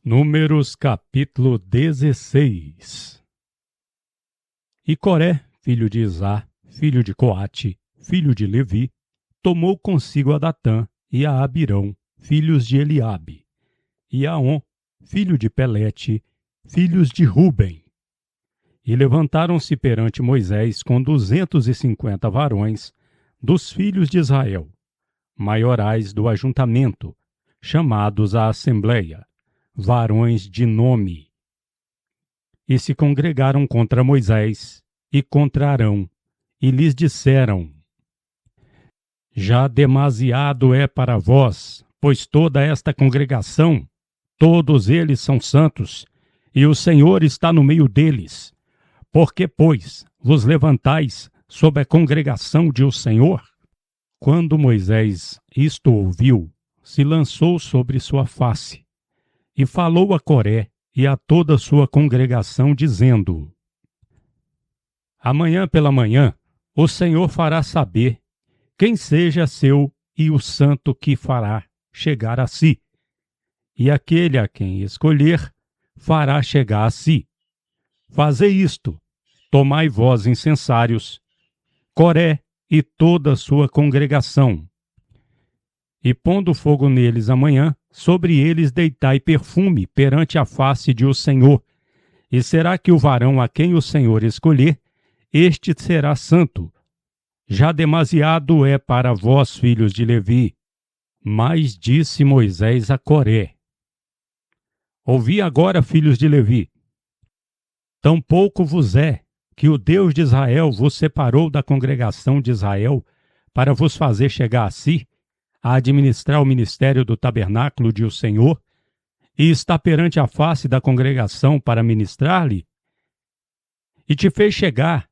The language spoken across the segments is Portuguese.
Números capítulo 16. E Coré, filho de Izá, filho de Coate, filho de Levi, tomou consigo a Datã e a Abirão, filhos de Eliabe, e a On, filho de Pelete, filhos de Ruben. E levantaram-se perante Moisés com 250 varões dos filhos de Israel, maiorais do ajuntamento, chamados à assembleia, varões de nome. E se congregaram contra Moisés e contra Arão, e lhes disseram: Já demasiado é para vós, pois toda esta congregação, todos eles são santos, e o Senhor está no meio deles. Por que, pois, vos levantais sob a congregação de o Senhor? Quando Moisés isto ouviu, se lançou sobre sua face, e falou a Coré e a toda a sua congregação, dizendo: Amanhã pela manhã o Senhor fará saber quem seja seu e o santo que fará chegar a si, e aquele a quem escolher fará chegar a si. Fazei isto, tomai vós incensários, Coré e toda a sua congregação, e pondo fogo neles amanhã, sobre eles deitai perfume perante a face de o Senhor, e será que o varão a quem o Senhor escolher, este será santo. Já demasiado é para vós, filhos de Levi. Mas disse Moisés a Coré: Ouvi agora, filhos de Levi. Tampouco vos é que o Deus de Israel vos separou da congregação de Israel para vos fazer chegar a si, a administrar o ministério do tabernáculo de o Senhor, e está perante a face da congregação para ministrar-lhe? E te fez chegar,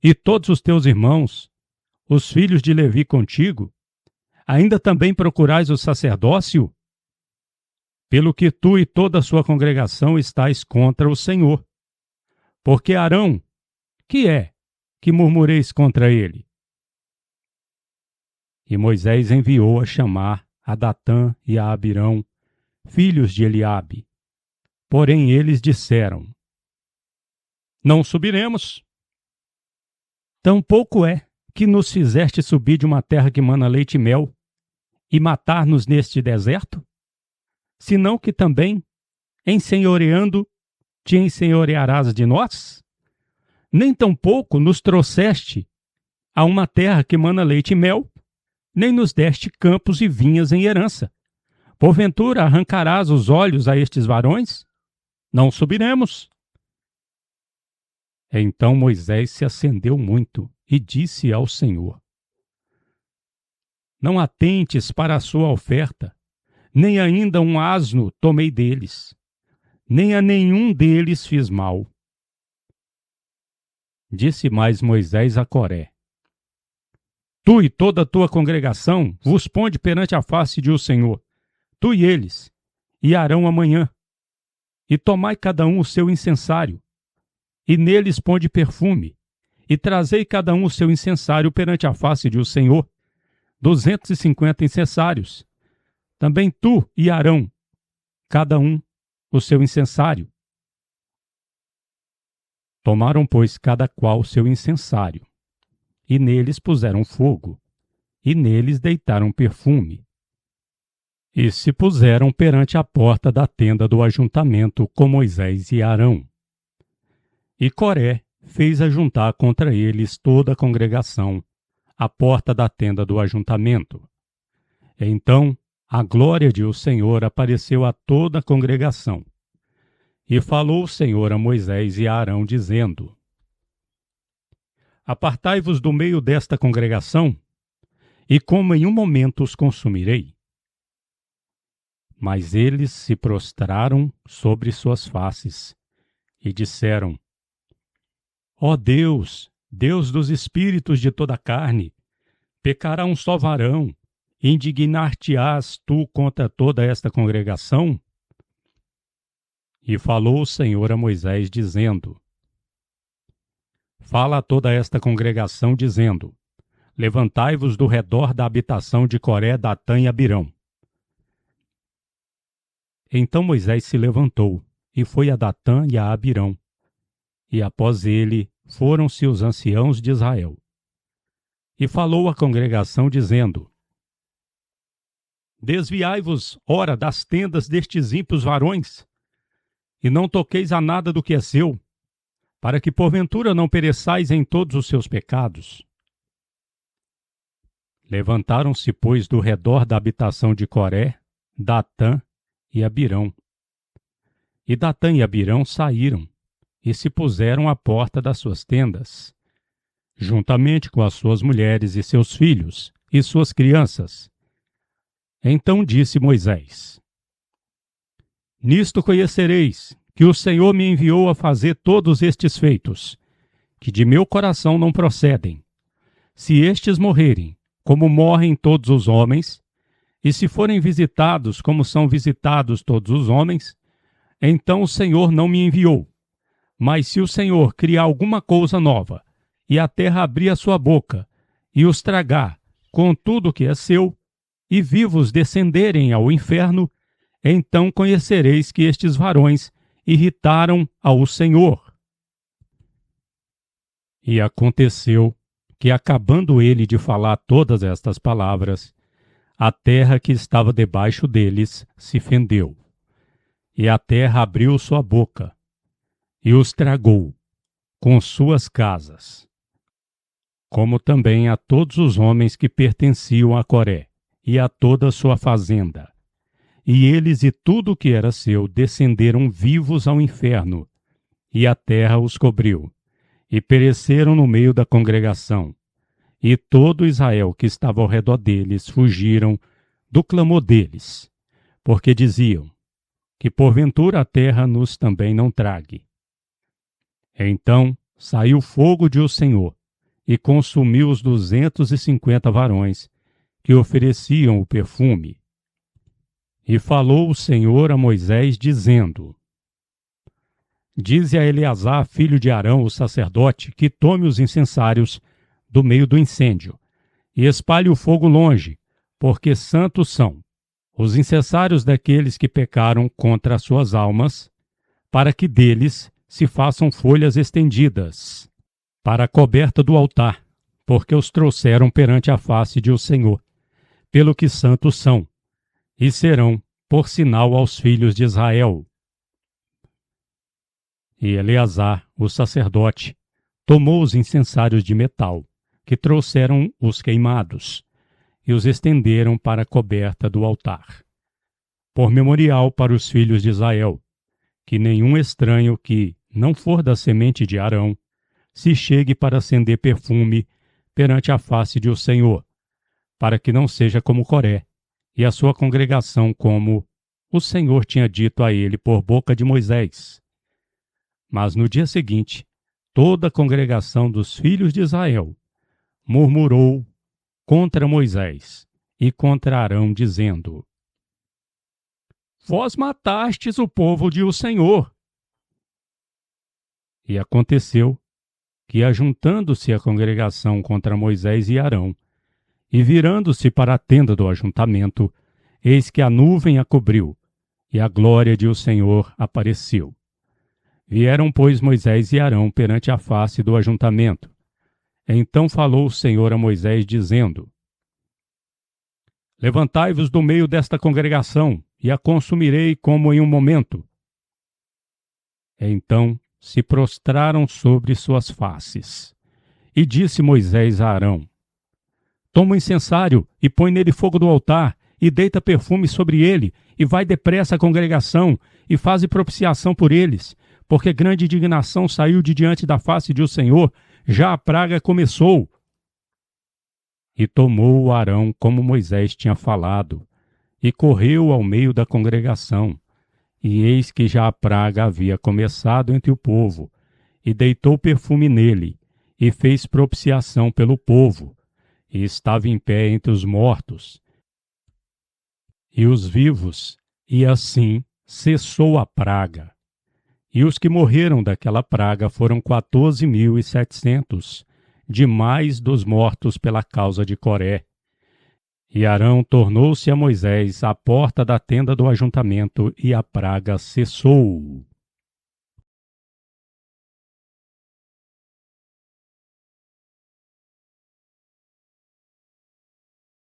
e todos os teus irmãos, os filhos de Levi contigo, ainda também procurais o sacerdócio? Pelo que tu e toda a sua congregação estáis contra o Senhor. Porque Arão, que é que murmureis contra ele? E Moisés enviou a chamar a Datã e a Abirão, filhos de Eliabe. Porém eles disseram: Não subiremos. Tampouco é que nos fizeste subir de uma terra que mana leite e mel, e matar-nos neste deserto? Senão que também, ensenhoreando, te ensenhorearás de nós? Nem tampouco nos trouxeste a uma terra que mana leite e mel, nem nos deste campos e vinhas em herança. Porventura arrancarás os olhos a estes varões? Não subiremos. Então Moisés se acendeu muito e disse ao Senhor: Não atentes para a sua oferta, nem ainda um asno tomei deles, nem a nenhum deles fiz mal. Disse mais Moisés a Coré: Tu e toda a tua congregação vos ponde perante a face de o Senhor, tu e eles, e Arão amanhã, e tomai cada um o seu incensário, e neles ponde perfume, e trazei cada um o seu incensário perante a face de o Senhor, 250 incensários. Também tu e Arão, cada um o seu incensário. Tomaram, pois, cada qual o seu incensário, e neles puseram fogo, e neles deitaram perfume. E se puseram perante a porta da tenda do ajuntamento com Moisés e Arão. E Coré fez ajuntar contra eles toda a congregação, à porta da tenda do ajuntamento. Então a glória de o Senhor apareceu a toda a congregação. E falou o Senhor a Moisés e a Arão, dizendo: Apartai-vos do meio desta congregação, e como em um momento os consumirei. Mas eles se prostraram sobre suas faces, e disseram: Ó Deus, Deus dos espíritos de toda a carne, pecará um só varão, e indignar-te-ás tu contra toda esta congregação? E falou o Senhor a Moisés, dizendo: Fala a toda esta congregação, dizendo: Levantai-vos do redor da habitação de Coré, Datã e Abirão. Então Moisés se levantou e foi a Datã e a Abirão. E após ele foram-se os anciãos de Israel. E falou à congregação, dizendo: Desviai-vos, ora, das tendas destes ímpios varões, e não toqueis a nada do que é seu, para que porventura não pereçais em todos os seus pecados. Levantaram-se, pois, do redor da habitação de Coré, Datã e Abirão. E Datã e Abirão saíram, e se puseram à porta das suas tendas, juntamente com as suas mulheres e seus filhos e suas crianças. Então disse Moisés: Nisto conhecereis que o Senhor me enviou a fazer todos estes feitos, que de meu coração não procedem. Se estes morrerem, como morrem todos os homens, e se forem visitados como são visitados todos os homens, então o Senhor não me enviou. Mas se o Senhor criar alguma coisa nova, e a terra abrir a sua boca, e os tragar com tudo que é seu, e vivos descenderem ao inferno, então conhecereis que estes varões irritaram ao Senhor. E aconteceu que, acabando ele de falar todas estas palavras, a terra que estava debaixo deles se fendeu, e a terra abriu sua boca, e os tragou, com suas casas, como também a todos os homens que pertenciam a Coré, e a toda a sua fazenda. E eles e tudo o que era seu descenderam vivos ao inferno, e a terra os cobriu, e pereceram no meio da congregação. E todo Israel que estava ao redor deles fugiram do clamor deles, porque diziam: que porventura a terra nos também não trague. Então saiu fogo de o Senhor, e consumiu os 250 varões que ofereciam o perfume. E falou o Senhor a Moisés, dizendo: Dize a Eleazar, filho de Arão, o sacerdote, que tome os incensários do meio do incêndio, e espalhe o fogo longe, porque santos são os incensários daqueles que pecaram contra as suas almas, para que deles se façam folhas estendidas, para a coberta do altar, porque os trouxeram perante a face de o Senhor, pelo que santos são, e serão por sinal aos filhos de Israel. E Eleazar, o sacerdote, tomou os incensários de metal, que trouxeram os queimados, e os estenderam para a coberta do altar, por memorial para os filhos de Israel, que nenhum estranho que não for da semente de Arão se chegue para acender perfume perante a face de o Senhor, para que não seja como Coré e a sua congregação, como o Senhor tinha dito a ele por boca de Moisés. Mas no dia seguinte, toda a congregação dos filhos de Israel murmurou contra Moisés e contra Arão, dizendo: Vós matastes o povo de o Senhor. E aconteceu que, ajuntando-se a congregação contra Moisés e Arão, e virando-se para a tenda do ajuntamento, eis que a nuvem a cobriu, e a glória de o Senhor apareceu. Vieram, pois, Moisés e Arão perante a face do ajuntamento. Então falou o Senhor a Moisés, dizendo: Levantai-vos do meio desta congregação, e a consumirei como em um momento. Então se prostraram sobre suas faces. E disse Moisés a Arão: Toma o incensário e põe nele fogo do altar, e deita perfume sobre ele, e vai depressa à congregação, e faze propiciação por eles, porque grande indignação saiu de diante da face de o Senhor, já a praga começou. E tomou Arão como Moisés tinha falado, e correu ao meio da congregação. E eis que já a praga havia começado entre o povo, e deitou perfume nele, e fez propiciação pelo povo, e estava em pé entre os mortos e os vivos, e assim cessou a praga. E os que morreram daquela praga foram 14.700, demais dos mortos pela causa de Coré. E Arão tornou-se a Moisés à porta da tenda do ajuntamento, e a praga cessou.